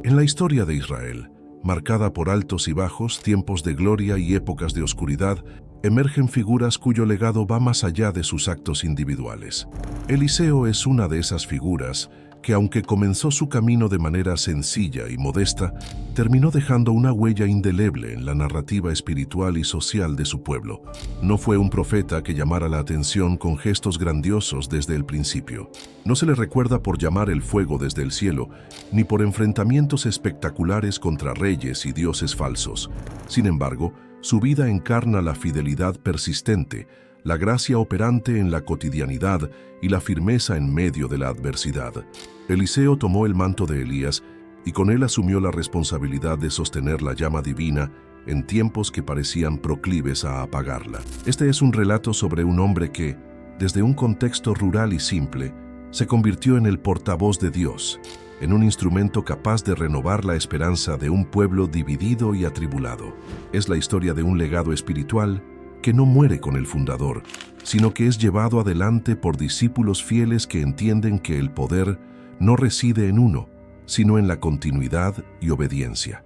En la historia de Israel, marcada por altos y bajos, tiempos de gloria y épocas de oscuridad, emergen figuras cuyo legado va más allá de sus actos individuales. Eliseo es una de esas figuras que, aunque comenzó su camino de manera sencilla y modesta, terminó dejando una huella indeleble en la narrativa espiritual y social de su pueblo. No fue un profeta que llamara la atención con gestos grandiosos desde el principio. No se le recuerda por llamar el fuego desde el cielo, ni por enfrentamientos espectaculares contra reyes y dioses falsos. Sin embargo, su vida encarna la fidelidad persistente, la gracia operante en la cotidianidad y la firmeza en medio de la adversidad. Eliseo tomó el manto de Elías y con él asumió la responsabilidad de sostener la llama divina en tiempos que parecían proclives a apagarla. Este es un relato sobre un hombre que, desde un contexto rural y simple, se convirtió en el portavoz de Dios, en un instrumento capaz de renovar la esperanza de un pueblo dividido y atribulado. Es la historia de un legado espiritual que no muere con el fundador, sino que es llevado adelante por discípulos fieles que entienden que el poder no reside en uno, sino en la continuidad y obediencia.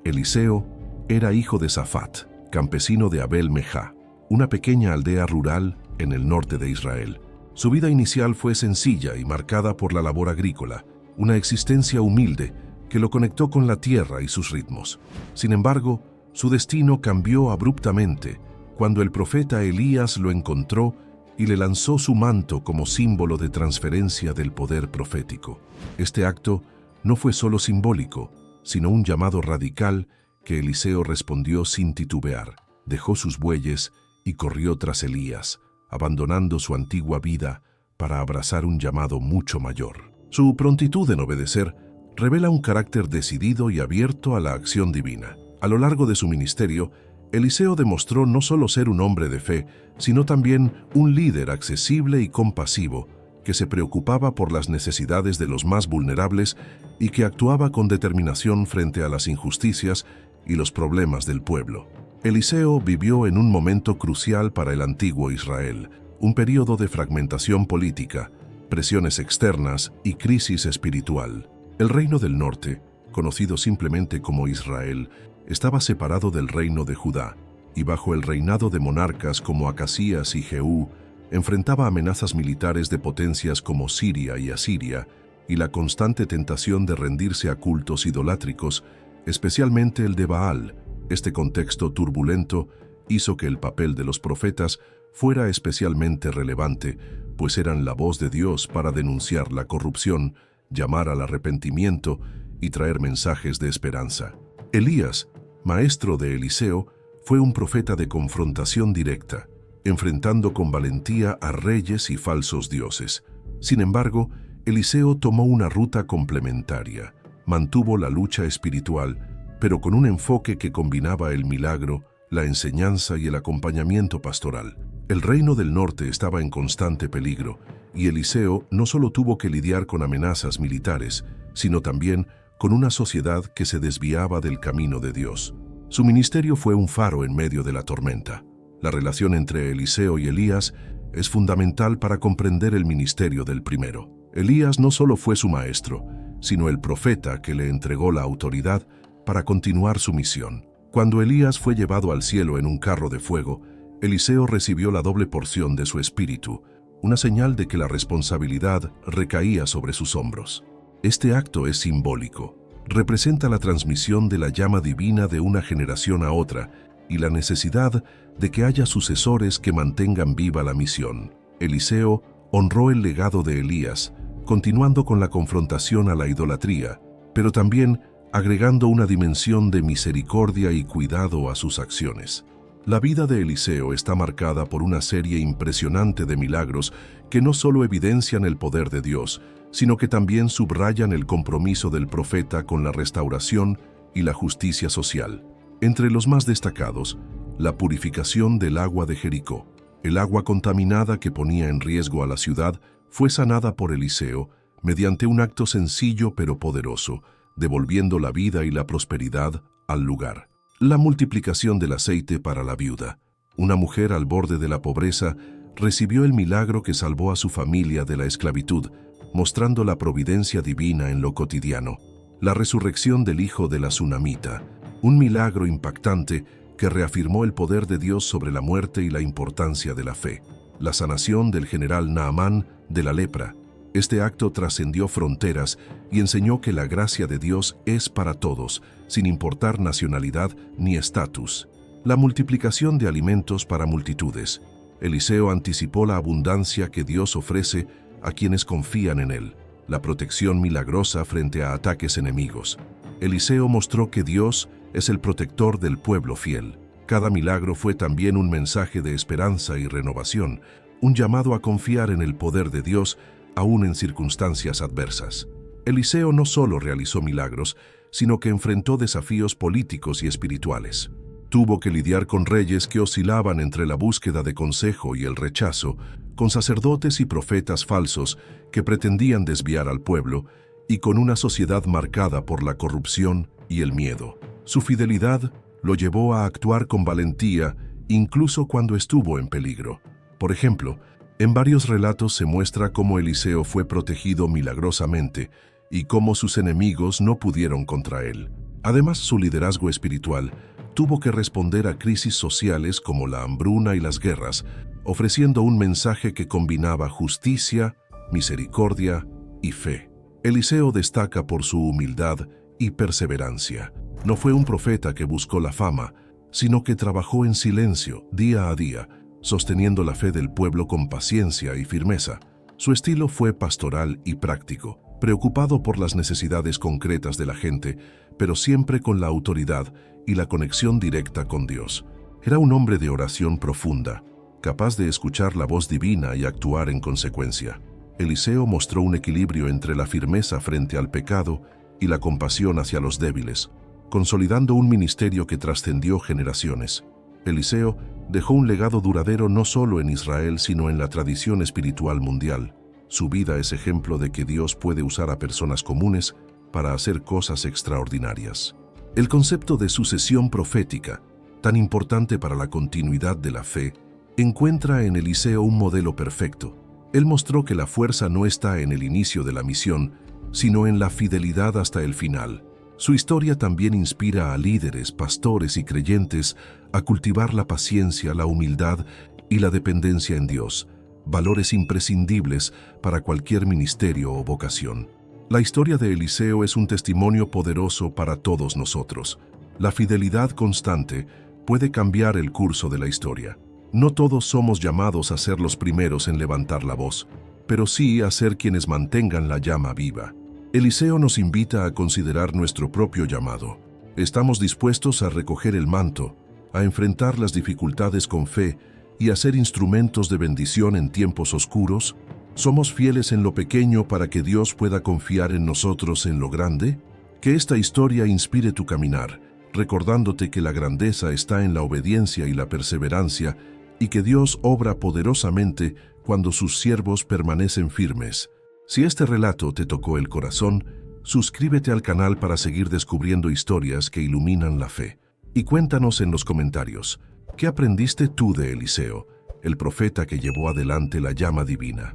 Eliseo era hijo de Safat, campesino de Abel Mejá, una pequeña aldea rural en el norte de Israel. Su vida inicial fue sencilla y marcada por la labor agrícola, una existencia humilde que lo conectó con la tierra y sus ritmos. Sin embargo, su destino cambió abruptamente cuando el profeta Elías lo encontró y le lanzó su manto como símbolo de transferencia del poder profético. Este acto no fue solo simbólico, sino un llamado radical que Eliseo respondió sin titubear. Dejó sus bueyes y corrió tras Elías, abandonando su antigua vida para abrazar un llamado mucho mayor. Su prontitud en obedecer revela un carácter decidido y abierto a la acción divina. A lo largo de su ministerio, Eliseo demostró no solo ser un hombre de fe, sino también un líder accesible y compasivo, que se preocupaba por las necesidades de los más vulnerables y que actuaba con determinación frente a las injusticias y los problemas del pueblo. Eliseo vivió en un momento crucial para el antiguo Israel, un período de fragmentación política, presiones externas y crisis espiritual. El reino del norte, conocido simplemente como Israel, estaba separado del reino de Judá, y bajo el reinado de monarcas como Acazías y Jehú, enfrentaba amenazas militares de potencias como Siria y Asiria, y la constante tentación de rendirse a cultos idolátricos, especialmente el de Baal. Este contexto turbulento hizo que el papel de los profetas fuera especialmente relevante, pues eran la voz de Dios para denunciar la corrupción, llamar al arrepentimiento y traer mensajes de esperanza. Elías, maestro de Eliseo, fue un profeta de confrontación directa, enfrentando con valentía a reyes y falsos dioses. Sin embargo, Eliseo tomó una ruta complementaria, mantuvo la lucha espiritual, pero con un enfoque que combinaba el milagro, la enseñanza y el acompañamiento pastoral. El reino del norte estaba en constante peligro, y Eliseo no solo tuvo que lidiar con amenazas militares, sino también con una sociedad que se desviaba del camino de Dios. Su ministerio fue un faro en medio de la tormenta. La relación entre Eliseo y Elías es fundamental para comprender el ministerio del primero. Elías no solo fue su maestro, sino el profeta que le entregó la autoridad para continuar su misión. Cuando Elías fue llevado al cielo en un carro de fuego, Eliseo recibió la doble porción de su espíritu, una señal de que la responsabilidad recaía sobre sus hombros. Este acto es simbólico. Representa la transmisión de la llama divina de una generación a otra y la necesidad de que haya sucesores que mantengan viva la misión. Eliseo honró el legado de Elías, continuando con la confrontación a la idolatría, pero también agregando una dimensión de misericordia y cuidado a sus acciones. La vida de Eliseo está marcada por una serie impresionante de milagros que no solo evidencian el poder de Dios, sino que también subrayan el compromiso del profeta con la restauración y la justicia social. Entre los más destacados, la purificación del agua de Jericó. El agua contaminada que ponía en riesgo a la ciudad fue sanada por Eliseo mediante un acto sencillo pero poderoso, devolviendo la vida y la prosperidad al lugar. La multiplicación del aceite para la viuda. Una mujer al borde de la pobreza recibió el milagro que salvó a su familia de la esclavitud, mostrando la providencia divina en lo cotidiano. La resurrección del hijo de la Sunamita, un milagro impactante que reafirmó el poder de Dios sobre la muerte y la importancia de la fe. La sanación del general Naamán de la lepra. Este acto trascendió fronteras y enseñó que la gracia de Dios es para todos, sin importar nacionalidad ni estatus. La multiplicación de alimentos para multitudes. Eliseo anticipó la abundancia que Dios ofrece a quienes confían en él. La protección milagrosa frente a ataques enemigos. Eliseo mostró que Dios es el protector del pueblo fiel. Cada milagro fue también un mensaje de esperanza y renovación, un llamado a confiar en el poder de Dios aún en circunstancias adversas. Eliseo no solo realizó milagros, sino que enfrentó desafíos políticos y espirituales. Tuvo que lidiar con reyes que oscilaban entre la búsqueda de consejo y el rechazo, con sacerdotes y profetas falsos que pretendían desviar al pueblo, y con una sociedad marcada por la corrupción y el miedo. Su fidelidad lo llevó a actuar con valentía, incluso cuando estuvo en peligro. Por ejemplo, en varios relatos se muestra cómo Eliseo fue protegido milagrosamente y cómo sus enemigos no pudieron contra él. Además, su liderazgo espiritual tuvo que responder a crisis sociales como la hambruna y las guerras, ofreciendo un mensaje que combinaba justicia, misericordia y fe. Eliseo destaca por su humildad y perseverancia. No fue un profeta que buscó la fama, sino que trabajó en silencio, día a día, sosteniendo la fe del pueblo con paciencia y firmeza. Su estilo fue pastoral y práctico, preocupado por las necesidades concretas de la gente, pero siempre con la autoridad y la conexión directa con Dios. Era un hombre de oración profunda, capaz de escuchar la voz divina y actuar en consecuencia. Eliseo mostró un equilibrio entre la firmeza frente al pecado y la compasión hacia los débiles, consolidando un ministerio que trascendió generaciones. Eliseo dejó un legado duradero no solo en Israel, sino en la tradición espiritual mundial. Su vida es ejemplo de que Dios puede usar a personas comunes para hacer cosas extraordinarias. El concepto de sucesión profética, tan importante para la continuidad de la fe, encuentra en Eliseo un modelo perfecto. Él mostró que la fuerza no está en el inicio de la misión, sino en la fidelidad hasta el final. Su historia también inspira a líderes, pastores y creyentes a cultivar la paciencia, la humildad y la dependencia en Dios, valores imprescindibles para cualquier ministerio o vocación. La historia de Eliseo es un testimonio poderoso para todos nosotros. La fidelidad constante puede cambiar el curso de la historia. No todos somos llamados a ser los primeros en levantar la voz, pero sí a ser quienes mantengan la llama viva. Eliseo nos invita a considerar nuestro propio llamado. ¿Estamos dispuestos a recoger el manto, a enfrentar las dificultades con fe y a ser instrumentos de bendición en tiempos oscuros? ¿Somos fieles en lo pequeño para que Dios pueda confiar en nosotros en lo grande? Que esta historia inspire tu caminar, recordándote que la grandeza está en la obediencia y la perseverancia, y que Dios obra poderosamente cuando sus siervos permanecen firmes. Si este relato te tocó el corazón, suscríbete al canal para seguir descubriendo historias que iluminan la fe. Y cuéntanos en los comentarios, ¿qué aprendiste tú de Eliseo, el profeta que llevó adelante la llama divina?